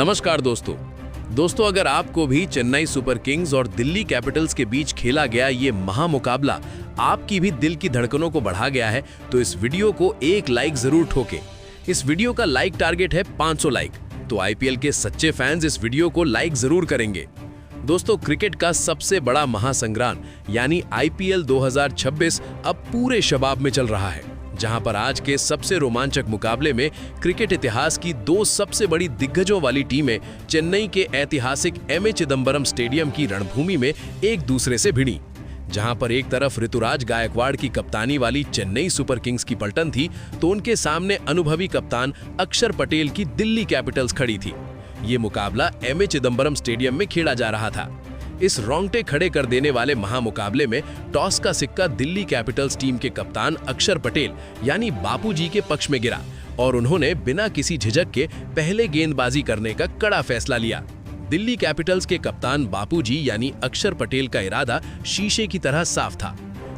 नमस्कार दोस्तों, अगर आपको भी चेन्नई सुपर किंग्स और दिल्ली कैपिटल्स के बीच खेला गया ये महामुकाबला आपकी भी दिल की धड़कनों को बढ़ा गया है तो इस वीडियो को एक लाइक जरूर ठोके। इस वीडियो का लाइक टारगेट है 500 लाइक, तो आईपीएल के सच्चे फैंस इस वीडियो को लाइक जरूर करेंगे। दोस्तों, क्रिकेट का सबसे बड़ा महासंग्राम यानी आईपीएल 2026 अब पूरे शबाब में चल रहा है, जहां पर आज के सबसे रोमांचक मुकाबले में क्रिकेट इतिहास की दो सबसे बड़ी दिग्गजों वाली टीमें चेन्नई के ऐतिहासिक एमए चिदंबरम स्टेडियम की रणभूमि में एक दूसरे से भिड़ी। जहां पर एक तरफ ऋतुराज गायकवाड़ की कप्तानी वाली चेन्नई सुपर किंग्स की पलटन थी, तो उनके सामने अनुभवी कप्तान अक्षर पटेल की दिल्ली कैपिटल्स खड़ी थी। ये मुकाबला एमए चिदंबरम स्टेडियम में खेला जा रहा था। इस रोंगटे खड़े कर देने वाले महामुकाबले में टॉस का सिक्का दिल्ली कैपिटल्स टीम के कप्तान अक्षर पटेल यानी बापूजी के पक्ष में गिरा और उन्होंने बिना किसी झिझक के पहले गेंदबाजी करने का कड़ा फैसला लिया। दिल्ली कैपिटल्स के कप्तान बापूजी यानी अक्षर पटेल का इरादा शीशे की तरह साफ था।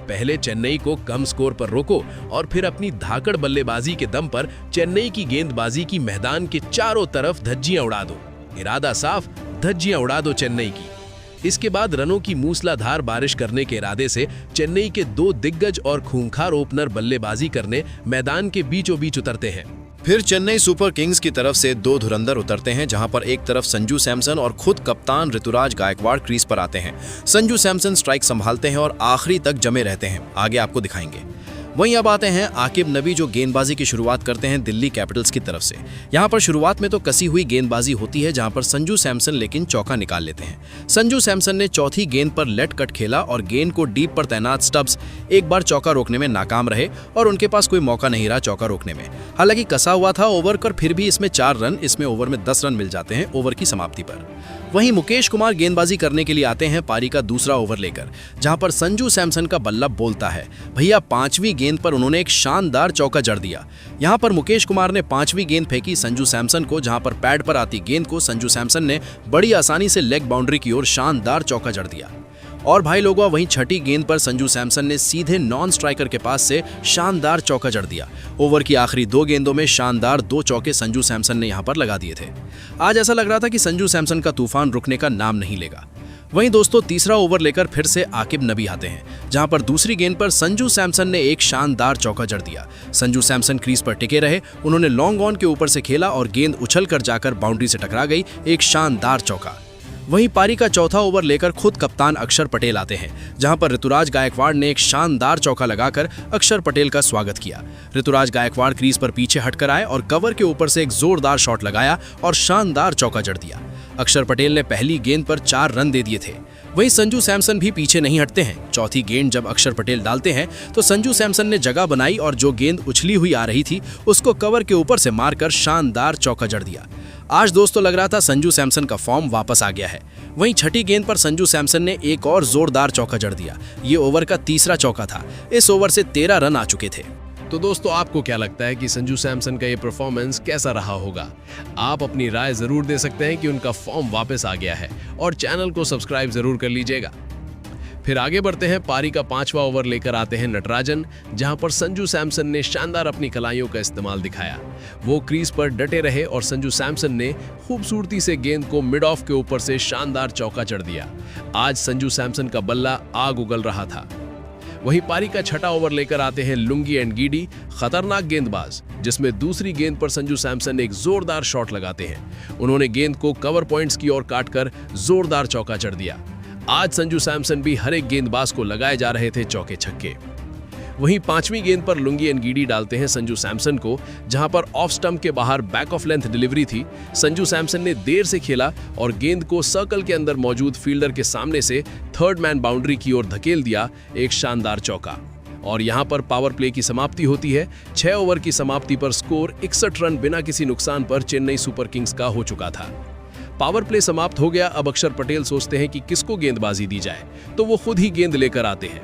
पहले चेन्नई को कम स्कोर पर रोको और फिर अपनी धाकड़ बल्लेबाजी के दम पर चेन्नई की गेंदबाजी की मैदान के चारों तरफ धज्जियां उड़ा दो। इरादा साफ, धज्जियां उड़ा दो चेन्नई की। इसके बाद रनों की मूसलाधार बारिश करने के इरादे से चेन्नई के दो दिग्गज और खूंखार ओपनर बल्लेबाजी करने मैदान के बीचों बीच उतरते हैं। फिर चेन्नई सुपर किंग्स की तरफ से दो धुरंधर उतरते हैं, जहां पर एक तरफ संजू सैमसन और खुद कप्तान ऋतुराज गायकवाड़ क्रीज पर आते हैं। संजू सैमसन स्ट्राइक संभालते हैं और आखिरी तक जमे रहते हैं, आगे आपको दिखाएंगे। वहीं अब आते हैं आकिब नबी, जो गेंदबाजी की शुरुआत करते हैं दिल्ली कैपिटल्स की तरफ से। यहां पर शुरुआत में तो कसी हुई गेंदबाजी होती है, जहां पर संजू सैमसन लेकिन चौका निकाल लेते हैं। संजू सैमसन ने चौथी गेंद पर लेट कट खेला और गेंद को डीप पर तैनात स्टब्स एक बार चौका रोकने में नाकाम रहे और उनके पास कोई मौका नहीं रहा चौका रोकने में। हालांकि कसा हुआ था ओवर कर, फिर भी इसमें 4 रन, इसमें ओवर में 10 रन मिल जाते हैं ओवर की समाप्ति पर। वहीं मुकेश कुमार गेंदबाजी करने के लिए आते हैं पारी का दूसरा ओवर लेकर, जहां पर संजू सैमसन का बल्ला बोलता है। भैया 5वीं गेंद पर उन्होंने एक शानदार चौका जड़ दिया। यहां पर मुकेश कुमार ने 5वीं गेंद फेंकी संजू सैमसन को, जहां पर पैड पर आती गेंद को संजू सैमसन ने बड़ी आसानी से लेग बाउंड्री की ओर शानदार चौका जड़ दिया। और भाई लोगों, वहीं छठी गेंद पर संजू सैमसन ने सीधे नॉन स्ट्राइकर के पास से शानदार चौका जड़ दिया। ओवर की आखिरी 2 गेंदों में शानदार 2 चौके संजू सैमसन ने यहां पर लगा दिए थे। आज ऐसा लग रहा था कि संजू सैमसन का तूफान रुकने का नाम नहीं लेगा। वहीं दोस्तों, तीसरा ओवर लेकर फिर से आकिब नबी आते हैं, जहां पर दूसरी गेंद पर संजू सैमसन ने एक शानदार चौका जड़ दिया। संजू सैमसन क्रीज पर टिके रहे, उन्होंने लॉन्ग ऑन के ऊपर से खेला और गेंद उछल कर जाकर बाउंड्री से टकरा गई, एक शानदार चौका। वहीं पारी का चौथा ओवर लेकर खुद कप्तान अक्षर पटेल आते हैं, जहां पर ऋतुराज गायकवाड़ ने एक शानदार चौका लगाकर अक्षर पटेल का स्वागत किया। ऋतुराज गायकवाड़ क्रीज पर पीछे हटकर आए और कवर के ऊपर से एक जोरदार शॉट लगाया और शानदार चौका जड़ दिया। अक्षर पटेल ने पहली गेंद पर 4 रन दे दिए थे। वहीं संजू सैमसन भी पीछे नहीं हटते हैं। चौथी गेंद जब अक्षर पटेल डालते हैं तो संजू सैमसन ने जगह बनाई और जो गेंद उछली हुई आ रही थी उसको कवर के ऊपर से मारकर शानदार चौका जड़ दिया। आज दोस्तों लग रहा था संजू सैमसन का फॉर्म वापस आ गया है। वहीं छठी गेंद पर संजू सैमसन ने एक और जोरदार चौका जड़ दिया। ये ओवर का तीसरा चौका था। इस ओवर से 13 रन आ चुके थे। तो दोस्तों, आपको क्या लगता है कि संजू सैमसन का ये परफॉर्मेंस कैसा रहा होगा? आप अपनी राय जरूर दे सकते हैं कि उनका फॉर्म वापस आ गया है, और चैनल को सब्सक्राइब जरूर कर लीजिएगा। फिर आगे बढ़ते हैं। पारी का 5वां ओवर लेकर आते हैं नटराजन, जहां पर संजू सैमसन ने शानदार अपनी कलाइयों का इस्तेमाल दिखाया। वो क्रीज पर डटे रहे और संजू सैमसन ने खूबसूरती से गेंद को मिड ऑफ के ऊपर से शानदार चौका जड़ दिया। आज संजू सैमसन का बल्ला आग उगल रहा था। वहीं पारी का 6वां ओवर लेकर आते हैं लुंगी एंड गीडी, खतरनाक गेंदबाज, जिसमें दूसरी गेंद पर संजू सैमसन एक जोरदार शॉट लगाते हैं। उन्होंने गेंद को कवर पॉइंट्स की ओर काटकर जोरदार चौका जड़ दिया। आज संजू सैमसन भी हर एक गेंदबाज को लगाए जा रहे थे चौके छक्के। वहीं 5वीं गेंद पर लुंगी एंड गीडी डालते हैं संजू सैमसन को, जहां पर ऑफ स्टंप के बाहर बैक ऑफ लेंथ डिलीवरी थी। संजू सैमसन ने देर से खेला और गेंद को सर्कल के अंदर मौजूद फील्डर के सामने से थर्ड मैन बाउंड्री की ओर धकेल दिया, एक शानदार चौका। और यहां पर पावर प्ले की समाप्ति होती है। 6 ओवर की समाप्ति पर स्कोर 61 रन बिना किसी नुकसान पर चेन्नई सुपर किंग्स का हो चुका था। पावर प्ले समाप्त हो गया। अब अक्षर पटेल सोचते हैं कि किसको गेंदबाजी दी जाए, तो वो खुद ही गेंद लेकर आते हैं।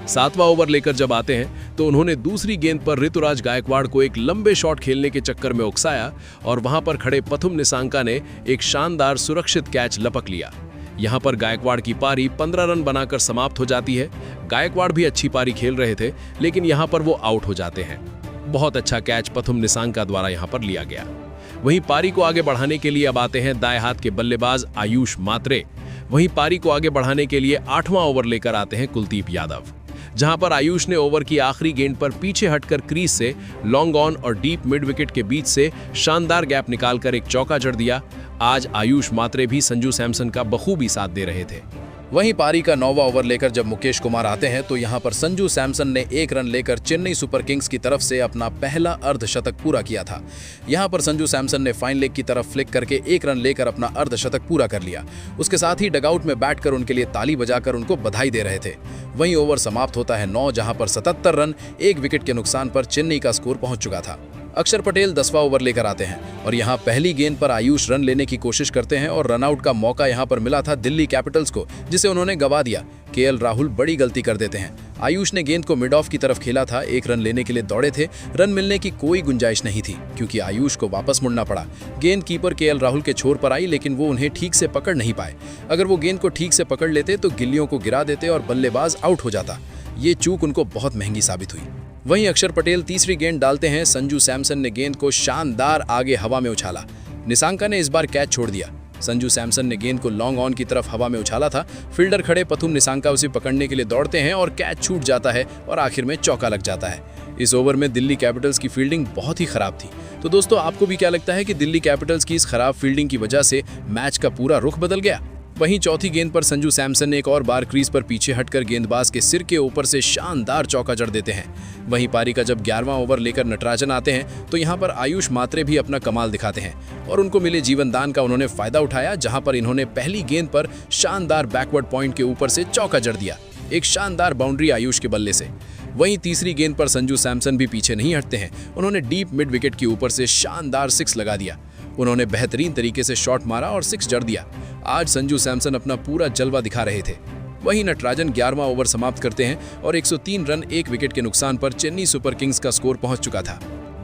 7वां ओवर लेकर जब आते हैं तो उन्होंने दूसरी गेंद पर ऋतुराज गायकवाड़ को एक लंबे शॉट खेलने के चक्कर में उकसाया और वहां पर खड़े पथुम निसांका ने एक शानदार सुरक्षित कैच लपक लिया। यहां पर गायकवाड़ की पारी 15 रन बनाकर समाप्त हो जाती है। गायकवाड़ भी अच्छी पारी खेल रहे थे, लेकिन यहां पर वो आउट हो जाते हैं। बहुत अच्छा कैच पथुम निसांका द्वारा यहां पर लिया गया। वहीं पारी को आगे बढ़ाने के लिए अब आते हैं दाएं हाथ के बल्लेबाज आयुष मात्रे। वहीं पारी को आगे बढ़ाने के लिए 8वां ओवर लेकर आते हैं कुलदीप यादव, जहां पर आयुष ने ओवर की आखिरी गेंद पर पीछे हटकर क्रीज से लॉन्ग ऑन और डीप मिड विकेट के बीच से शानदार गैप निकालकर एक चौका जड़ दिया। आज आयुष मात्रे भी संजू सैमसन का बखूबी साथ दे रहे थे। वहीं पारी का 9वां ओवर लेकर जब मुकेश कुमार आते हैं तो यहां पर संजू सैमसन ने 1 रन लेकर चेन्नई सुपर किंग्स की तरफ से अपना पहला अर्धशतक पूरा किया था। यहां पर संजू सैमसन ने फाइन लेग की तरफ फ्लिक करके 1 रन लेकर अपना अर्धशतक पूरा कर लिया। उसके साथ ही डगआउट में बैठकर उनके लिए ताली बजाकर उनको बधाई दे रहे थे। वहीं ओवर समाप्त होता है 9, जहां पर 77 रन 1 विकेट के नुकसान पर चेन्नई का स्कोर पहुंच चुका था। अक्षर पटेल 10वां ओवर लेकर आते हैं और यहां पहली गेंद पर आयुष रन लेने की कोशिश करते हैं और रनआउट का मौका यहां पर मिला था दिल्ली कैपिटल्स को, जिसे उन्होंने गंवा दिया। केएल राहुल बड़ी गलती कर देते हैं। आयुष ने गेंद को मिड ऑफ की तरफ खेला था, 1 रन लेने के लिए दौड़े थे। रन मिलने की कोई गुंजाइश नहीं थी क्योंकि आयुष को वापस मुड़ना पड़ा। गेंद कीपर केएल राहुल के छोर पर आई, लेकिन वो उन्हें ठीक से पकड़ नहीं पाए। अगर वो गेंद को ठीक से पकड़ लेते तो गिल्लियों को गिरा देते और बल्लेबाज आउट हो जाता। ये चूक उनको बहुत महंगी साबित हुई। वहीं अक्षर पटेल तीसरी गेंद डालते हैं। संजू सैमसन ने गेंद को शानदार आगे हवा में उछाला। निसांका ने इस बार कैच छोड़ दिया। संजू सैमसन ने गेंद को लॉन्ग ऑन की तरफ हवा में उछाला था। फील्डर खड़े पथुम निसांका उसे पकड़ने के लिए दौड़ते हैं और कैच छूट जाता है और आखिर में चौका लग जाता है। इस ओवर में दिल्ली कैपिटल्स की फील्डिंग बहुत ही खराब थी। तो दोस्तों, आपको भी क्या लगता है कि दिल्ली कैपिटल्स की इस खराब फील्डिंग की वजह से मैच का पूरा रुख बदल गया? वहीं चौथी गेंद पर संजू सैमसन ने एक और बार क्रीज पर पीछे हटकर गेंदबाज के सिर के ऊपर से शानदार चौका जड़ देते हैं। वहीं पारी का जब 11वां ओवर लेकर नटराजन आते हैं तो यहां पर आयुष मात्रे भी अपना कमाल दिखाते हैं और उनको मिले जीवन दान का उन्होंने फायदा उठाया, जहां पर इन्होंने पहली गेंद पर शानदार बैकवर्ड पॉइंट के ऊपर से चौका जड़ दिया। एक शानदार बाउंड्री आयुष के बल्ले से। वहीं तीसरी गेंद पर संजू सैमसन भी पीछे नहीं हटते हैं। उन्होंने डीप मिड विकेट के ऊपर से शानदार 6 लगा दिया। उन्होंने बेहतरीन तरीके से शॉट मारा और 6 जड़ दिया। आज संजू सैमसन अपना पूरा जलवा दिखा रहे थे। वहीं नटराजन 11वां ओवर समाप्त करते हैं और 103 रन 1 विकेट के नुकसान पर चेन्नई सुपर किंग्स का स्कोर पहुंच चुका था।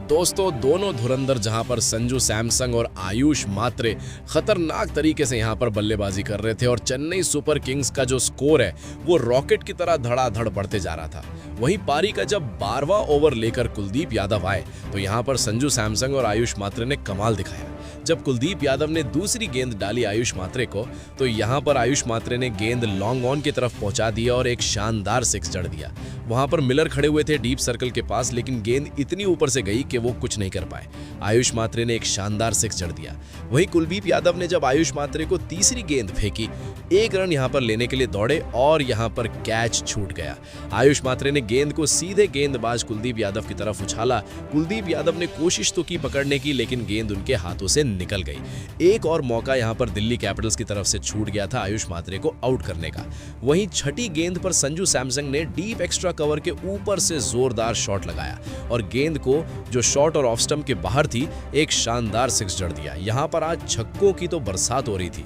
दोस्तों, दोनों धुरंधर जहां पर संजू सैमसन और आयुष मात्रे खतरनाक तरीके से यहां पर बल्लेबाजी कर रहे थे और चेन्नई सुपर किंग्स का जो स्कोर है वो रॉकेट की तरह धड़ाधड़ बढ़ते जा रहा था। वहीं पारी का जब 12वां ओवर लेकर कुलदीप यादव आए तो यहां पर संजू सैमसन और आयुष मात्रे ने कमाल दिखाया। जब कुलदीप यादव ने दूसरी गेंद डाली आयुष मात्रे को तो यहां पर आयुष मात्रे ने गेंद लॉन्ग ऑन की तरफ पहुंचा दिया और एक शानदार 6 जड़ दिया। वहां पर मिलर खड़े हुए थे डीप सर्कल के पास, लेकिन गेंद इतनी ऊपर से गई कि वो कुछ नहीं कर पाए। आयुष मात्रे ने एक शानदार 6 जड़ दिया। वहीं कुलदीप यादव ने जब आयुष मात्रे को तीसरी गेंद फेंकी, 1 रन यहां पर लेने के लिए दौड़े और यहां पर कैच छूट गया। आयुष मात्रे ने गेंद को सीधे गेंदबाज कुलदीप यादव की तरफ उछाला। कुलदीप यादव ने कोशिश तो की पकड़ने की, लेकिन गेंद उनके हाथों से निकल गई। एक और मौका यहां पर दिल्ली कैपिटल्स की तरफ से छूट गया था आयुष मात्रे को आउट करने का। वहीं छठी गेंद पर संजू सैमसन ने डीप एक्स्ट्रा कवर के ऊपर से जोरदार शॉट लगाया और गेंद को जो शॉट और ऑफ स्टंप के बाहर थी एक शानदार 6 जड़ दिया। यहां पर आज छक्कों की तो बरसात हो रही थी।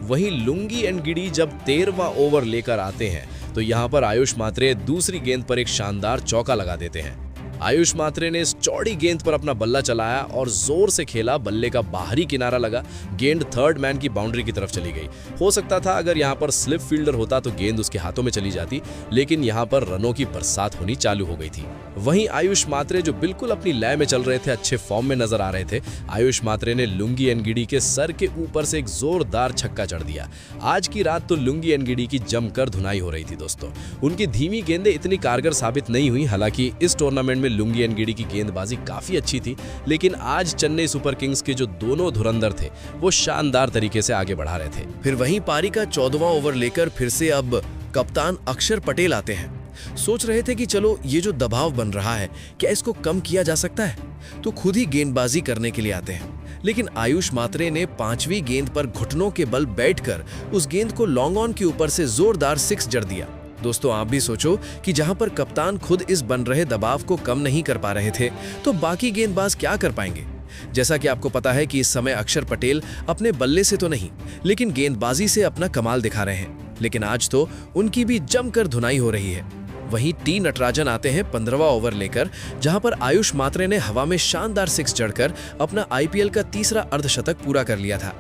वहीं लुंगी एंड गिडी जब 13वां ओवर लेकर आते हैं तो यहां पर आयुष मात्रे दूसरी गेंद पर एक शानदार चौका लगा देते हैं। आयुष मात्रे ने इस चौड़ी गेंद पर अपना बल्ला चलाया और जोर से खेला। बल्ले का बाहरी किनारा लगा, गेंद थर्ड मैन की बाउंड्री की तरफ चली गई। हो सकता था अगर यहां पर स्लिप फील्डर होता तो गेंद उसके हाथों में चली जाती, लेकिन यहां पर रनों की बरसात होनी चालू हो गई थी। वहीं आयुष मात्रे जो बिल्कुल अपनी लय में चल रहे थे, अच्छे फॉर्म में नजर आ रहे थे, आयुष मात्रे ने लुंगी एंड गिडी के सर के ऊपर से एक जोरदार छक्का जड़ दिया। आज की रात तो लुंगी एंड गिडी की जमकर धुनाई हो रही थी दोस्तों। उनकी धीमी गेंदें इतनी कारगर साबित नहीं हुई। हालांकि इस टूर्नामेंट में लुंगी एंड गिडी की गेंदबाजी काफी अच्छी थी, लेकिन आज चेन्नई सुपर किंग्स के जो दोनों धुरंधर थे वो शानदार तरीके से आगे बढ़ा रहे थे। फिर वहीं पारी का 14वां ओवर लेकर फिर से अब कप्तान अक्षर पटेल आते हैं। सोच रहे थे कि चलो ये जो दबाव बन रहा है क्या इसको कम किया जा सकता है, तो खुद ही गेंदबाजी करने के लिए आते हैं। लेकिन आयुष मात्रे ने 5वीं गेंद पर घुटनों के बल बैठकर उस गेंद को लॉन्ग ऑन के ऊपर से जोरदार 6 जड़ दिया। दोस्तों, आप भी सोचो कि जहां पर कप्तान खुद इस बन रहे दबाव को कम नहीं कर पा रहे थे तो बाकी गेंदबाज क्या कर पाएंगे। जैसा कि आपको पता है कि इस समय अक्षर पटेल अपने बल्ले से तो नहीं लेकिन गेंदबाजी से अपना कमाल दिखा रहे हैं, लेकिन आज तो उनकी भी जमकर धुनाई हो रही है। वहीं टी नटराजन आते हैं 15वां ओवर लेकर, जहां पर आयुष मात्रे ने हवा में शानदार 6 जड़कर अपना आईपीएल का तीसरा अर्धशतक पूरा कर लिया था।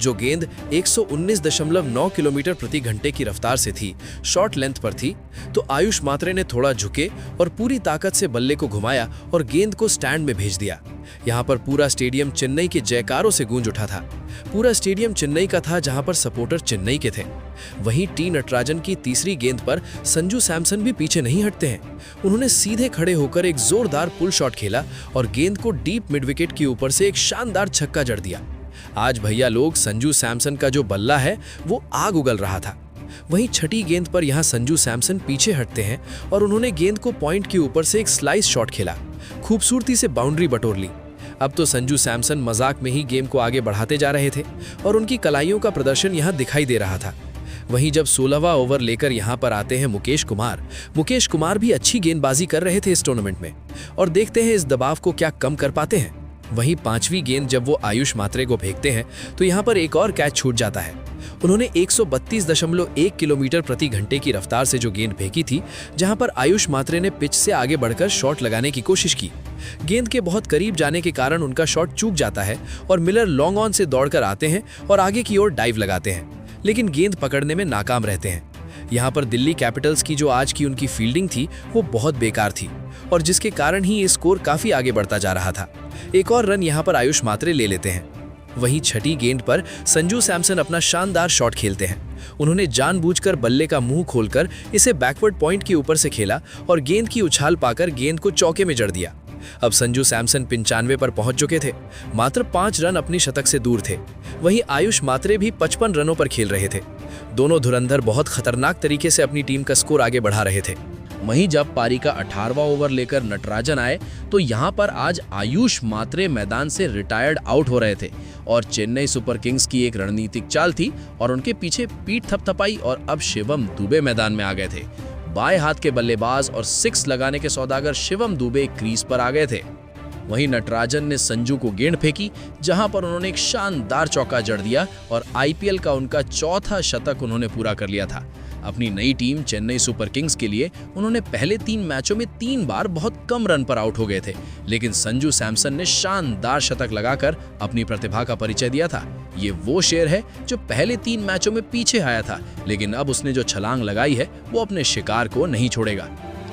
जो गेंद 119.9 किलोमीटर प्रति घंटे की रफ्तार से थी, शॉर्ट लेंथ पर थी, तो आयुष मात्रे ने थोड़ा झुके और पूरी ताकत से बल्ले को घुमाया और गेंद को स्टैंड में भेज दिया। यहाँ पर पूरा स्टेडियम चेन्नई के जयकारों से गूंज उठा था। पूरा स्टेडियम चेन्नई का था, जहां पर सपोर्टर चेन्नई के थे। वहीं टी नटराजन की तीसरी गेंद पर संजू सैमसन भी पीछे नहीं हटते हैं। उन्होंने सीधे खड़े होकर एक जोरदार पुल शॉट खेला और गेंद को डीप मिड विकेट के ऊपर से एक शानदार छक्का जड़ दिया। आज भैया लोग, संजू सैमसन का जो बल्ला है वो आग उगल रहा था। वहीं छठी गेंद पर यहां संजू सैमसन पीछे हटते हैं और उन्होंने गेंद को पॉइंट के ऊपर से एक स्लाइस शॉट खेला, खूबसूरती से बाउंड्री बटोर ली। अब तो संजू सैमसन मजाक में ही गेम को आगे बढ़ाते जा रहे थे और उनकी कलाइयों का प्रदर्शन यहां दिखाई दे रहा था। वहीं जब 16वां ओवर लेकर यहां पर आते हैं मुकेश कुमार भी अच्छी गेंदबाजी कर रहे थे इस टूर्नामेंट में, और देखते हैं इस दबाव को क्या कम कर पाते हैं। वहीं 5वीं गेंद जब वो आयुष मात्रे को फेंकते हैं तो यहां पर एक और कैच छूट जाता है। उन्होंने 132.1 किलोमीटर प्रति घंटे की रफ्तार से जो गेंद फेंकी थी, जहां पर आयुष मात्रे ने पिच से आगे बढ़कर शॉट लगाने की कोशिश की। गेंद के बहुत करीब जाने के कारण उनका शॉट चूक जाता है और मिलर लॉन्ग ऑन से दौड़कर आते हैं और आगे की ओर डाइव लगाते हैं, लेकिन गेंद पकड़ने में नाकाम रहते हैं। यहाँ पर दिल्ली कैपिटल्स की जो आज की उनकी फील्डिंग थी वो बहुत बेकार थी और जिसके कारण ही ये स्कोर काफी आगे बढ़ता जा रहा था। एक और रन यहाँ पर आयुष मात्रे ले लेते हैं। वहीं छठी गेंद पर संजू सैमसन अपना शानदार शॉट खेलते हैं। उन्होंने जानबूझकर बल्ले का मुंह खोलकर इसे बैकवर्ड पॉइंट के ऊपर से खेला और गेंद की उछाल पाकर गेंद को चौके में जड़ दिया। अब संजू सैमसन 95 पर पहुंच चुके थे, मात्र 5 रन अपनी शतक से दूर थे। वहीं आयुष मात्रे भी 55 रनों पर खेल रहे थे। दोनों धुरंधर बहुत खतरनाक तरीके से अपनी टीम का स्कोर आगे बढ़ा रहे थे। वहीं जब पारी का 18वां ओवर लेकर नटराजन आए तो यहां पर आज आयुष मात्रे मैदान से रिटायर्ड आउट हो रहे थे और चेन्नई सुपर किंग्स की एक रणनीतिक चाल थी और उनके पीछे पीठ थपथपाई और अब शिवम दुबे मैदान में आ गए थे। बाएं हाथ के बल्लेबाज और 6 लगाने के सौदागर शिवम दुबे क्रीज पर आ गए थे। वहीं नटराजन ने संजू को गेंद फेंकी, जहां पर उन्होंने एक शानदार चौका जड़ दिया और आईपीएल का उनका चौथा शतक उन्होंने पूरा कर लिया था। अपनी नई टीम चेन्नई सुपर किंग्स के लिए उन्होंने पहले 3 मैचों में 3 बार बहुत कम रन पर आउट हो गए थे, लेकिन संजू सैमसन ने शानदार शतक लगाकर अपनी प्रतिभा का परिचय दिया था। ये वो शेर है जो पहले 3 मैचों में पीछे आया था, लेकिन अब उसने जो छलांग लगाई है वो अपने शिकार को नहीं छोड़ेगा।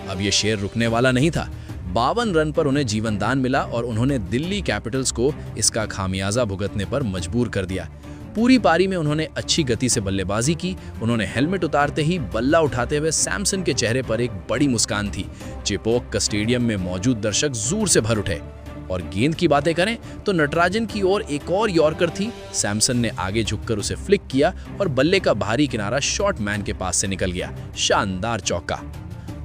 अब ये शेर रुकने वाला नहीं था। 52 रन पर उन्हें जीवनदान मिला और उन्होंने दिल्ली कैपिटल्स को इसका खामियाजा भुगतने पर मजबूर कर दिया। पूरी पारी में उन्होंने अच्छी गति से बल्लेबाजी की। उन्होंने हेलमेट उतारते ही बल्ला उठाते हुए सैमसन के चेहरे पर एक बड़ी मुस्कान थी। चेपोक का स्टेडियम में मौजूद दर्शक जोर से भर उठे। और गेंद की बातें करें तो नटराजन की ओर एक और यॉर्कर थी। सैमसन ने आगे झुककर उसे फ्लिक किया और बल्ले का बाहरी किनारा शॉर्ट मैन के पास से निकल गया। शानदार चौका।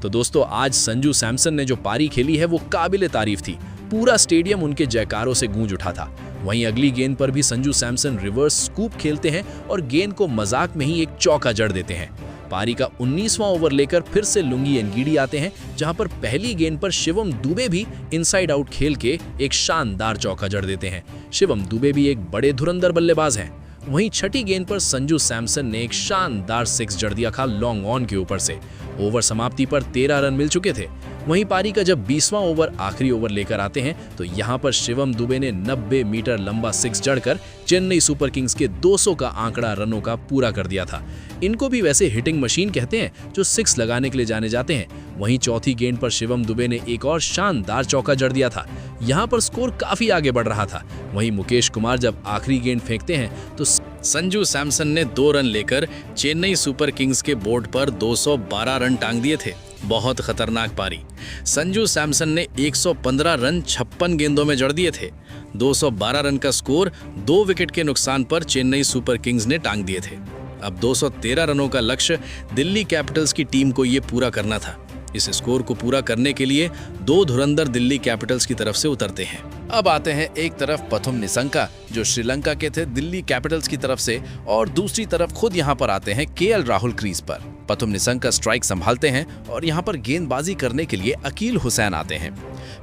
तो दोस्तों, आज संजू सैमसन ने जो पारी खेली है वो काबिले तारीफ थी। पूरा स्टेडियम उनके जयकारों से गूंज उठा था। वहीं अगली गेंद पर भी संजू सैमसन रिवर्स स्कूप खेलते हैं और गेंद को मजाक में ही एक चौका जड़ देते हैं। पारी का 19वां ओवर लेकर फिर से लुंगी एनगीडी आते हैं, जहां पर पहली गेंद पर शिवम दुबे भी इनसाइड आउट खेल के एक शानदार चौका जड़ देते हैं। शिवम दुबे भी एक बड़े धुरंधर बल्लेबाज हैं। वहीं छठी गेंद पर संजू सैमसन ने एक शानदार 6 जड़ दिया था लॉन्ग ऑन के ऊपर से। ओवर समाप्ति पर 13 रन मिल चुके थे। वहीं पारी का जब 20वां ओवर आखिरी ओवर लेकर आते हैं तो यहां पर शिवम दुबे ने 90 मीटर लंबा 6 जड़कर चेन्नई सुपर किंग्स के 200 का आंकड़ा रनों का पूरा कर दिया था। इनको भी वैसे हिटिंग मशीन कहते हैं जो 6 लगाने के लिए जाने जाते हैं। वहीं चौथी गेंद पर शिवम दुबे ने एक और शानदार चौका जड़ दिया था। यहां पर स्कोर काफी आगे बढ़ रहा था। वहीं मुकेश कुमार जब आखिरी गेंद फेंकते हैं तो संजू सैमसन ने 2 रन लेकर चेन्नई सुपर किंग्स के बोर्ड पर 212 रन टांग दिए थे। बहुत खतरनाक पारी। संजू सैमसन ने 115 रन 56 गेंदों में जड़ दिए थे। 212 रन का स्कोर 2 विकेट के नुकसान पर चेन्नई सुपर किंग्स ने टांग दिए थे। अब 213 रनों का लक्ष्य दिल्ली कैपिटल्स की टीम को ये पूरा करना था। इस स्कोर को पूरा करने के लिए 2 धुरंधर दिल्ली कैपिटल्स की तरफ से उतरते हैं। अब आते हैं एक तरफ पथुम निसंका जो श्रीलंका के थे दिल्ली कैपिटल्स की तरफ से, और दूसरी तरफ खुद यहां पर आते हैं केएल राहुल क्रीज पर। पथुम निसंका स्ट्राइक संभालते हैं और यहां पर गेंदबाजी करने के लिए अकील हुसैन आते हैं।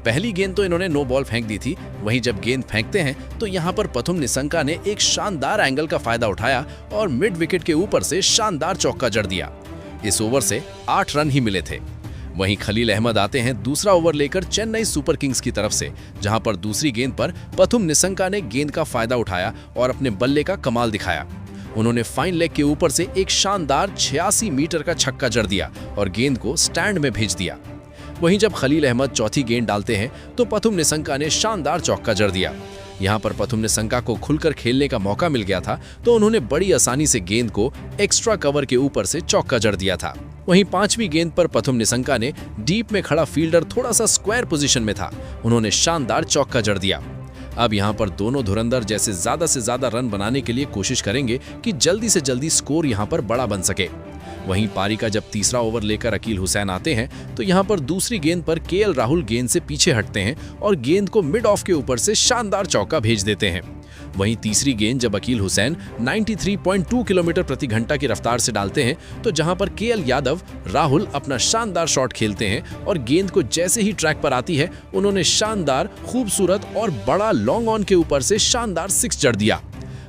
पहली गेंद तो इन्होंने नो बॉल फेंक दी थी। वहीं जब गेंद फेंकते हैं तो यहां पर पथुम निसंका ने एक शानदार एंगल का फायदा उठाया और मिड विकेट के ऊपर से शानदार चौका जड़ दिया। इस ओवर से 8 रन ही मिले थे। वहीं खलील अहमद आते हैं दूसरा ओवर लेकर चेन्नई सुपर किंग्स की तरफ से, जहां पर दूसरी गेंद पर पथुम निसंका ने गेंद का फायदा उठाया और अपने बल्ले का कमाल दिखाया। उन्होंने फाइन लेग के ऊपर से एक शानदार 86 मीटर का छक्का जड़ दिया और गेंद को स्टैंड में भेज दिया। वहीं जब खलील अहमद चौथी गेंद डालते हैं तो पथुम निशंका ने शानदार चौका जड़ दिया। यहाँ पर पथुम निशंका को खुलकर खेलने का मौका मिल गया था तो उन्होंने बड़ी आसानी से गेंद को एक्स्ट्रा कवर के ऊपर से चौका जड़ दिया था। वहीं पांचवी गेंद पर पथुम निशंका ने डीप में खड़ा फील्डर थोड़ा सा स्क्वायर पोजीशन में था, उन्होंने शानदार चौका जड़ दिया। अब यहाँ पर दोनों धुरंधर जैसे ज्यादा से ज्यादा रन बनाने के लिए कोशिश करेंगे कि जल्दी से जल्दी स्कोर यहाँ पर बड़ा बन सके। वहीं पारी का जब तीसरा ओवर लेकर अकील हुसैन आते हैं तो यहाँ पर दूसरी गेंद पर केएल राहुल गेंद से पीछे हटते हैं और गेंद को मिड ऑफ के ऊपर से शानदार चौका भेज देते हैं। वहीं तीसरी गेंद जब अकील हुसैन 93.2 किलोमीटर प्रति घंटा की रफ्तार से डालते हैं तो जहां पर केएल यादव राहुल अपना शानदार शॉट खेलते हैं और गेंद को जैसे ही ट्रैक पर आती है उन्होंने शानदार, खूबसूरत और बड़ा लॉन्ग ऑन के ऊपर से शानदार सिक्स जड़ दिया।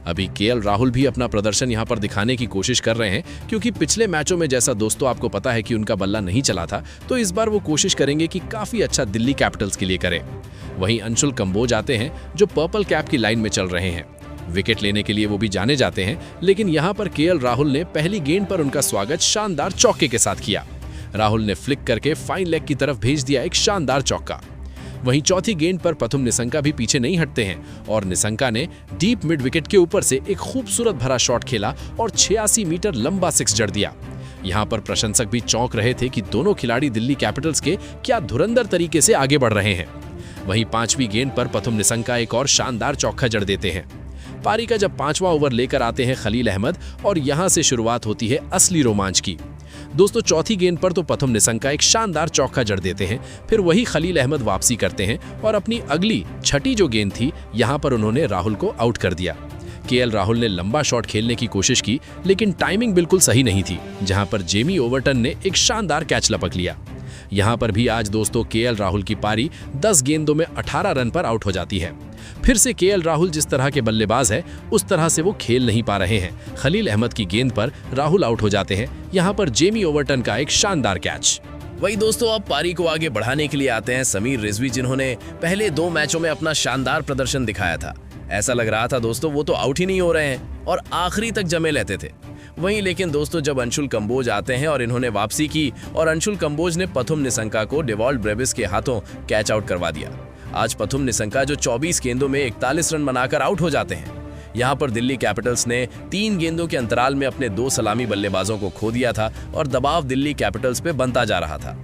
अभी केएल राहुल भी अपना प्रदर्शन यहां पर दिखाने की कोशिश कर रहे हैं क्योंकि पिछले मैचों में जैसा दोस्तों आपको पता है कि उनका बल्ला नहीं चला था, तो इस बार वो कोशिश करेंगे कि काफी अच्छा दिल्ली कैपिटल्स के लिए करें। वहीं अंशुल कंबोज आते हैं जो पर्पल कैप की लाइन में चल रहे हैं। विकेट लेने के लिए वो भी जाने जाते हैं, लेकिन यहाँ पर केएल राहुल ने पहली गेंद पर उनका स्वागत शानदार चौके के साथ किया। राहुल ने फ्लिक करके फाइन लेग की तरफ भेज दिया एक शानदार चौका। वहीं चौथी गेंद पर पथुम निशंका भी पीछे नहीं हटते हैं और निशंका ने डीप मिड विकेट के ऊपर से एक खूबसूरत भरा शॉट खेला और 86 मीटर लंबा सिक्स जड़ दिया। यहाँ पर प्रशंसक भी चौंक रहे थे कि दोनों खिलाड़ी दिल्ली कैपिटल्स के क्या धुरंधर तरीके से आगे बढ़ रहे हैं। वहीं पांचवी गेंद पर पथुम निशंका एक और शानदार चौका जड़ देते हैं। पारी का जब पांचवा ओवर लेकर आते हैं खलील अहमद और यहां से शुरुआत होती है असली रोमांच की। दोस्तों चौथी गेंद पर तो पथुम निशंका एक शानदार चौका जड़ देते हैं, फिर वही खलील अहमद वापसी करते हैं और अपनी अगली छठी जो गेंद थी यहां पर उन्होंने राहुल को आउट कर दिया। केएल राहुल ने लंबा शॉट खेलने की कोशिश की लेकिन टाइमिंग बिल्कुल सही नहीं थी, जहां पर जेमी ओवरटन ने एक शानदार कैच लपक लिया। यहां पर भी आज दोस्तों केएल राहुल की पारी 10 गेंदों में 18 रन पर आउट हो जाती है। फिर से केएल राहुल जिस तरह के बल्लेबाज है उस तरह से वो खेल नहीं पा रहे हैं। खलील अहमद की गेंद पर राहुल आउट हो जाते हैं। यहां पर जेमी ओवरटन का एक शानदार कैच। वही दोस्तों अब पारी को आगे बढ़ाने के लिए आते हैं समीर रिजवी, जिन्होंने पहले 2 मैचों में अपना शानदार प्रदर्शन दिखाया था। ऐसा लग रहा था दोस्तों वो तो आउट ही नहीं हो रहे हैं और आखिरी तक जमे रहते थे। वहीं लेकिन दोस्तों जब अंशुल कंबोज आते हैं और इन्होंने वापसी की और अंशुल कंबोज ने पथुम निशंका को डेवॉल्ट ब्रेविस के हाथों कैच आउट करवा दिया। आज पथुम निशंका जो 24 गेंदों में 41 रन बनाकर आउट हो जाते हैं। यहाँ पर दिल्ली कैपिटल्स ने 3 गेंदों के अंतराल में अपने 2 सलामी बल्लेबाजों को खो दिया था और दबाव दिल्ली कैपिटल्स पे बनता जा रहा था।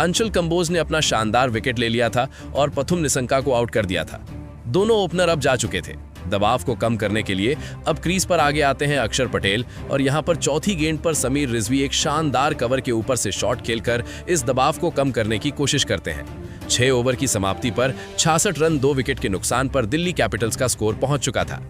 अंशुल कंबोज ने अपना शानदार विकेट ले लिया था और पथुम निशंका को आउट कर दिया था। दोनों ओपनर अब जा चुके थे। दबाव को कम करने के लिए अब क्रीज पर आगे आते हैं अक्षर पटेल और यहाँ पर चौथी गेंद पर समीर रिजवी एक शानदार कवर के ऊपर से शॉट खेलकर इस दबाव को कम करने की कोशिश करते हैं। 6 ओवर की समाप्ति पर 66 रन 2 विकेट के नुकसान पर दिल्ली कैपिटल्स का स्कोर पहुंच चुका था।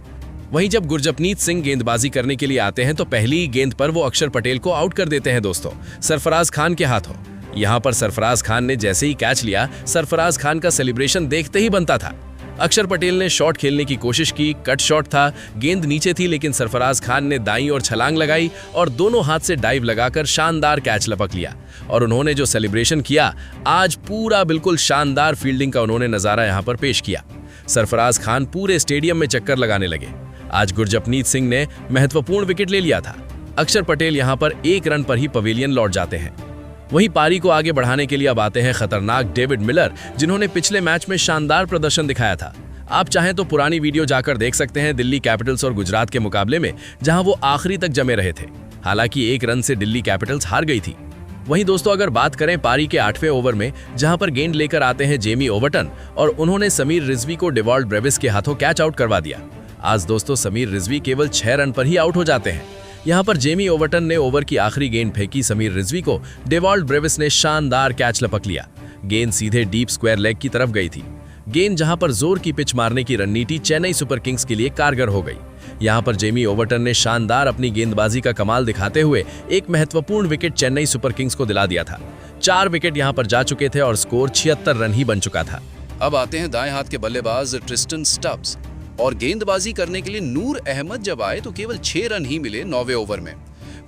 वहीं जब गुरजपनीत सिंह गेंदबाजी करने के लिए आते हैं तो पहली गेंद पर वो अक्षर पटेल को आउट कर देते हैं दोस्तों सरफराज खान के हाथों। यहाँ पर सरफराज खान ने जैसे ही कैच लिया, सरफराज खान का सेलिब्रेशन देखते ही बनता था। अक्षर पटेल ने शॉट खेलने की कोशिश की, कट शॉट था, गेंद नीचे थी, लेकिन सरफराज खान ने दाईं ओर छलांग लगाई और दोनों हाथ से डाइव लगाकर शानदार कैच लपक लिया। और उन्होंने जो सेलिब्रेशन किया, आज पूरा बिल्कुल शानदार फील्डिंग का उन्होंने नजारा यहाँ पर पेश किया। सरफराज खान पूरे स्टेडियम में चक्कर लगाने लगे। आज गुरजपनीत सिंह ने महत्वपूर्ण विकेट ले लिया था। अक्षर पटेल यहाँ पर 1 रन पर ही पवेलियन लौट जाते हैं। वहीं पारी को आगे बढ़ाने के लिए अब आते हैं खतरनाक डेविड मिलर, जिन्होंने पिछले मैच में शानदार प्रदर्शन दिखाया था। आप चाहें तो पुरानी वीडियो जाकर देख सकते हैं दिल्ली कैपिटल्स और गुजरात के मुकाबले में, जहां वो आखिरी तक जमे रहे थे। हालांकि 1 रन से दिल्ली कैपिटल्स हार गई थी। वहीं दोस्तों अगर बात करें पारी के 8वें ओवर में, जहां पर गेंद लेकर आते हैं जेमी ओवरटन और उन्होंने समीर रिजवी को डेवॉल्ट ब्रेविस के हाथों कैच आउट करवा दिया। आज दोस्तों समीर रिजवी केवल 6 रन पर ही आउट हो जाते हैं। यहाँ पर जेमी ओवरटन ने ओवर की आखिरी गेंद फेंकी समीर रिजवी को, डेवॉल्ट ब्रेविस ने शानदार कैच लपक लिया। गेंद सीधे डीप स्क्वायर लेग की तरफ गई थी। गेंद जहां पर जोर की पिच मारने की रणनीति चेन्नई सुपर किंग्स के लिए कारगर हो गई। यहां पर जेमी ओवरटन ने शानदार अपनी गेंदबाजी का कमाल दिखाते हुए एक महत्वपूर्ण विकेट चेन्नई सुपर किंग्स को दिला दिया था। 4 विकेट यहां पर जा चुके थे और स्कोर 76 रन ही बन चुका था। अब आते हैं दाएं हाथ के बल्लेबाज ट्रिस्टन स्टब्स, और गेंदबाजी करने के लिए नूर अहमद जब आए तो केवल 6 रन ही मिले 9वें ओवर में।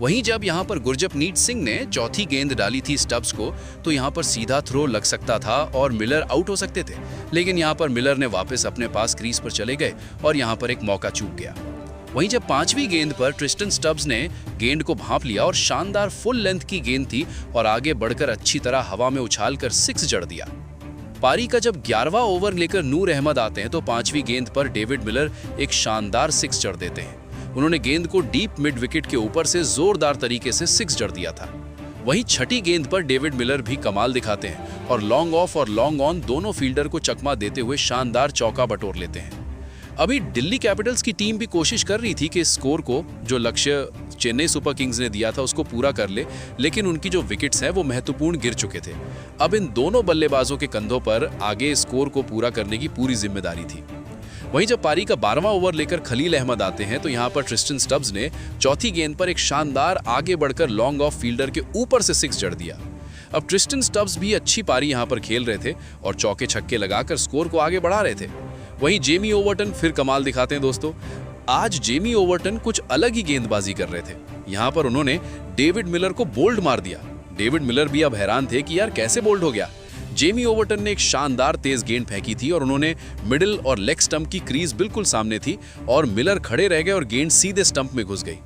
वहीं जब यहां पर गुरजपनीत सिंह ने चौथी गेंद डाली थी स्टब्स को, तो यहां पर सीधा थ्रो लग सकता था और मिलर आउट हो सकते थे, लेकिन यहां पर मिलर ने वापस अपने पास क्रीज पर चले गए और यहां पर एक मौका चूक गया। वहीं जब 5वीं गेंद पर ट्रिस्टन स्टब्स ने गेंद को भांप लिया और शानदार फुल लेंथ की गेंद थी और आगे बढ़कर अच्छी तरह हवा में उछालकर 6 जड़ दिया। पारी का जब 11वां ओवर लेकर नूर अहमद आते हैं तो 5वीं गेंद पर डेविड मिलर एक शानदार 6 जड़ देते हैं। उन्होंने गेंद को डीप मिड विकेट के ऊपर से जोरदार तरीके से 6 जड़ दिया था। वहीं 6ठी गेंद पर डेविड मिलर भी कमाल दिखाते हैं और लॉन्ग ऑफ और लॉन्ग ऑन दोनों फील्डर को चकमा देते हुए शानदार चौका बटोर लेते हैं। अभी दिल्ली कैपिटल्स की टीम भी कोशिश कर रही थी कि इस स्कोर को, जो लक्ष्य चेन्नई सुपर किंग्स ने दिया था, उसको पूरा कर ले, लेकिन उनकी जो विकेट्स हैं वो महत्वपूर्ण गिर चुके थे। अब इन दोनों बल्लेबाजों के कंधों पर आगे स्कोर को पूरा करने की पूरी जिम्मेदारी थी। वहीं जब पारी का 12वां ओवर लेकर खलील अहमद आते हैं तो यहाँ पर ट्रिस्टन स्टब्स ने चौथी गेंद पर एक शानदार आगे बढ़कर लॉन्ग ऑफ फील्डर के ऊपर से 6 जड़ दिया। अब ट्रिस्टन स्टब्स भी अच्छी पारी यहाँ पर खेल रहे थे और चौके छक्के लगाकर स्कोर को आगे बढ़ा रहे थे। वहीं जेमी ओवर्टन फिर कमाल दिखाते हैं दोस्तों। आज जेमी ओवर्टन कुछ अलग ही गेंदबाजी कर रहे थे। यहाँ पर उन्होंने डेविड मिलर को बोल्ड मार दिया। डेविड मिलर भी अब हैरान थे कि यार कैसे बोल्ड हो गया। जेमी ओवर्टन ने एक शानदार तेज गेंद फेंकी थी और उन्होंने मिडिल और लेग स्टंप की क्रीज बिल्कुल सामने थी और मिलर खड़े रह गए और गेंद सीधे स्टंप में घुस गई।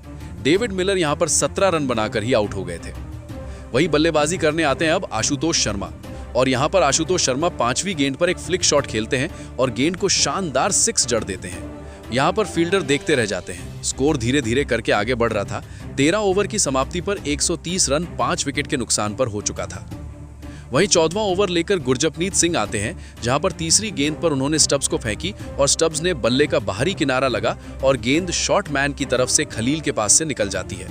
डेविड मिलर यहाँ पर 17 रन बनाकर ही आउट हो गए थे। वही बल्लेबाजी करने आते हैं अब आशुतोष शर्मा और यहाँ पर आशुतोष शर्मा 5वीं गेंद पर एक फ्लिक शॉट खेलते हैं और गेंद को शानदार 6 जड़ देते हैं। यहाँ पर फील्डर देखते रह जाते हैं। स्कोर धीरे धीरे करके आगे बढ़ रहा था। 13 ओवर की समाप्ति पर 130 रन 5 विकेट के नुकसान पर हो चुका था। वहीं 14वां ओवर लेकर गुरजपनीत सिंह आते हैं, जहां पर तीसरी गेंद पर उन्होंने स्टब्स को फेंकी और स्टब्स ने बल्ले का बाहरी किनारा लगा और गेंद शॉर्ट मैन की तरफ से खलील के पास से निकल जाती है।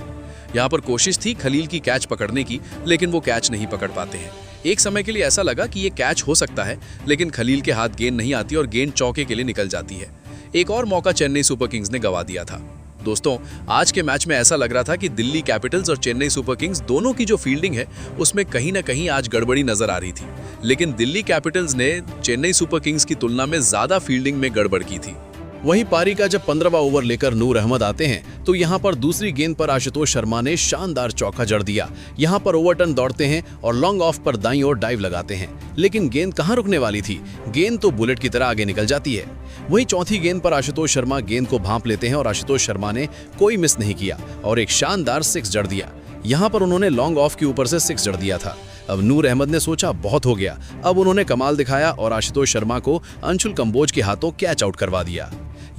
यहाँ पर कोशिश थी खलील की कैच पकड़ने की, लेकिन वो कैच नहीं पकड़ पाते हैं। एक समय के लिए ऐसा लगा कि ये कैच हो सकता है, लेकिन खलील के हाथ गेंद नहीं आती और गेंद चौके के लिए निकल जाती है। एक और मौका चेन्नई सुपर किंग्स ने गंवा दिया था। दोस्तों, आज के मैच में ऐसा लग रहा था कि दिल्ली कैपिटल्स और चेन्नई सुपर किंग्स दोनों की जो फील्डिंग है उसमें कहीं ना कहीं आज गड़बड़ी नजर आ रही थी, लेकिन दिल्ली कैपिटल्स ने चेन्नई सुपर किंग्स की तुलना में ज्यादा फील्डिंग में गड़बड़ की थी। वहीं पारी का जब 15वां ओवर लेकर नूर अहमद आते हैं तो यहां पर दूसरी गेंद पर आशुतोष शर्मा ने शानदार चौका जड़ दिया। यहां पर ओवर्टन दौड़ते हैं और लॉन्ग ऑफ पर दाईं ओर डाइव लगाते हैं, लेकिन गेंद कहां रुकने वाली थी, गेंद तो बुलेट की तरह आगे निकल जाती है। वहीं चौथी गेंद पर आशुतोष शर्मा गेंद को भांप लेते हैं और आशुतोष शर्मा ने कोई मिस नहीं किया और एक शानदार 6 जड़ दिया। यहां पर उन्होंने लॉन्ग ऑफ के ऊपर से 6 जड़ दिया था। अब नूर अहमद ने सोचा बहुत हो गया, अब उन्होंने कमाल दिखाया और आशुतोष शर्मा को अंशुल कंबोज के हाथों कैच आउट करवा दिया।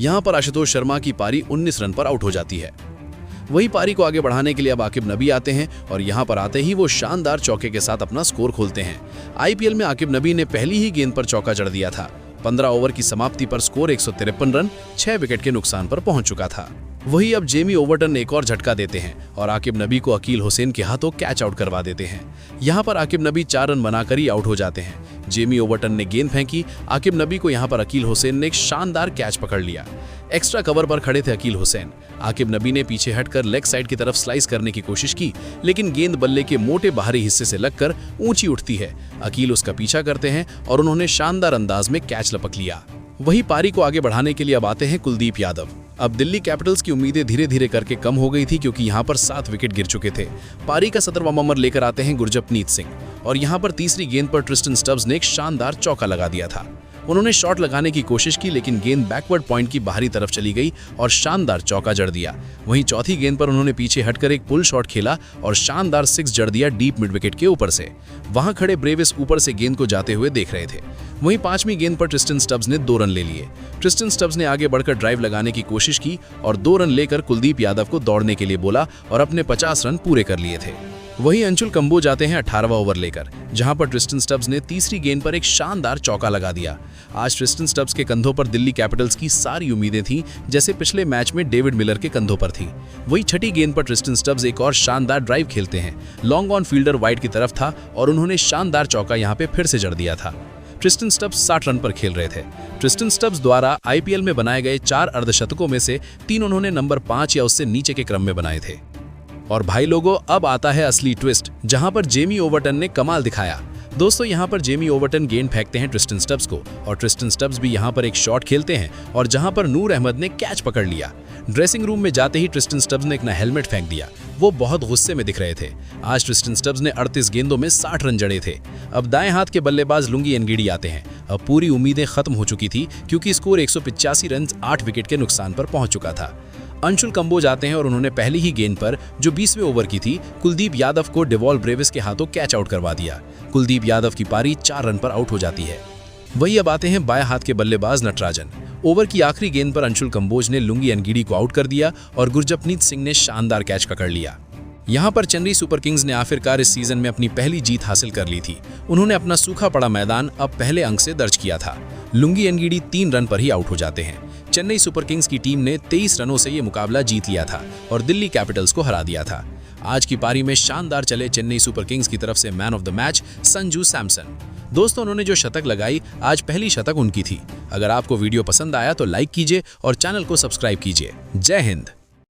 यहां पर आशुतोष शर्मा की पारी 19 रन पर आउट हो जाती है। वही पारी को आगे बढ़ाने के लिए अब आकिब नबी आते हैं और यहां पर आते ही वो शानदार चौके के साथ अपना स्कोर खोलते हैं। आईपीएल में आकिब नबी ने पहली ही गेंद पर चौका जड़ दिया था। 15 ओवर की समाप्ति पर स्कोर 153 रन 6 विकेट के नुकसान पर पहुंच चुका था। वही अब जेमी ओवर्टन एक और झटका देते हैं और आकिब नबी को अकील हुसैन के हाथों कैच आउट करवा देते हैं। यहां पर आकिब नबी 4 रन बनाकर ही आउट हो जाते हैं। जेमी ओवर्टन ने गेंद फेंकी, आकिब नबी को यहां पर अकील हुसैन ने एक शानदार कैच पकड़ लिया। एक्स्ट्रा कवर पर खड़े थे अकील हुसैन। आकिब नबी ने पीछे हटकर लेग साइड की तरफ स्लाइस करने की कोशिश की, लेकिन गेंद बल्ले के मोटे बाहरी हिस्से से लगकर ऊंची उठती है। अकील उसका पीछा करते हैं और उन्होंने शानदार अंदाज में कैच लपक लिया। वही पारी को आगे बढ़ाने के लिए अब आते हैं कुलदीप यादव। अब दिल्ली कैपिटल्स की उम्मीदें धीरे धीरे करके कम हो गई थी, क्योंकि यहां पर 7 विकेट गिर चुके थे। पारी का 17वां ओवर लेकर आते हैं गुरजपनीत सिंह और यहां पर तीसरी गेंद पर ट्रिस्टन स्टब्स ने एक शानदार चौका लगा दिया था। उन्होंने शॉट लगाने की कोशिश की, लेकिन गेंद बैकवर्ड पॉइंट की बाहरी तरफ चली गई और शानदार चौका जड़ दिया। वहीं चौथी गेंद पर उन्होंने पीछे हटकर एक पुल शॉट खेला और शानदार 6 जड़ दिया डीप मिड विकेट के ऊपर से। वहां खड़े ब्रेविस ऊपर से गेंद को जाते हुए देख रहे थे। वहीं 5वीं गेंद पर ट्रिस्टन स्टब्स ने 2 रन ले लिए। ट्रिस्टन स्टब्स ने आगे बढ़कर ड्राइव लगाने की कोशिश की और 2 रन लेकर कुलदीप यादव को दौड़ने के लिए बोला और अपने 50 रन पूरे कर लिए थे। वहीं अंशुल कंबोज आते हैं 18वां ओवर लेकर, जहां पर ट्रिस्टन स्टब्स ने तीसरी गेंद पर एक शानदार चौका लगा दिया। आज ट्रिस्टन स्टब्स के कंधों पर दिल्ली कैपिटल्स की सारी उम्मीदें थीं, जैसे पिछले मैच में डेविड मिलर के कंधों पर थी। वही छठी गेंद पर ट्रिस्टन स्टब्स एक और शानदार ड्राइव खेलते हैं। लॉन्ग ऑन फील्डर वाइड की तरफ था और उन्होंने शानदार चौका यहां पे फिर से जड़ दिया था। ट्रिस्टन स्टब्स 60 रन पर खेल रहे थे। ट्रिस्टन स्टब्स द्वारा आईपीएल में बनाए गए 4 अर्धशतकों में से 3 उन्होंने नंबर 5 या उससे नीचे के क्रम में बनाए थे। और भाई लोगों, अब आता है असली ट्विस्ट, जहां पर जेमी ओवर्टन ने कमाल दिखाया। दोस्तों, यहां पर जेमी ओवर्टन गेंद फेंकते हैं ट्रिस्टन स्टब्स को और ट्रिस्टन स्टब्स भी यहां पर एक शॉट खेलते हैं और जहां पर नूर अहमद ने कैच पकड़ लिया। ड्रेसिंग रूम में जाते ही ट्रिस्टन स्टब्स ने एक ना हेलमेट फेंक दिया। वो बहुत गुस्से में दिख रहे थे। आज ट्रिस्टन स्टब्स ने 38 गेंदों में 60 रन जड़े थे। अब दाएं हाथ के बल्लेबाज लुंगी एनगिडी आते हैं। अब पूरी उम्मीदें खत्म हो चुकी थी, क्योंकि स्कोर 185 रन 8 विकेट के नुकसान पर पहुंच चुका था। अंशुल कंबोज आते हैं और उन्होंने पहली ही गेंद पर जो 20वें ओवर की थी, कुलदीप यादव को डेवॉल ब्रेविस के हाथों कैच आउट करवा दिया। कुलदीप यादव की पारी 4 रन पर आउट हो जाती है। वही अब आते हैं बाएं हाथ के बल्लेबाज नटराजन। ओवर की आखिरी गेंद पर अंशुल कंबोज ने लुंगी एनगिडी को आउट कर दिया और गुरजपनीत सिंह ने शानदार कैच पकड़ लिया। यहाँ पर चेन्नई सुपर किंग्स ने आखिरकार इस सीजन में अपनी पहली जीत हासिल कर ली थी। उन्होंने अपना सूखा पड़ा मैदान अब पहले अंक से दर्ज किया था। लुंगी एनगिडी 3 रन पर ही आउट हो जाते हैं। चेन्नई सुपर किंग्स की टीम ने 23 रनों से ये मुकाबला जीत लिया था और दिल्ली कैपिटल्स को हरा दिया था। आज की पारी में शानदार चले चेन्नई सुपर किंग्स की तरफ से man of the match Sanju Samson. दोस्तों, उन्होंने जो शतक लगाई, आज पहली शतक उनकी थी। अगर आपको वीडियो पसंद आया तो लाइक कीजिए और चैनल को सब्सक्राइब कीजिए। जय हिंद।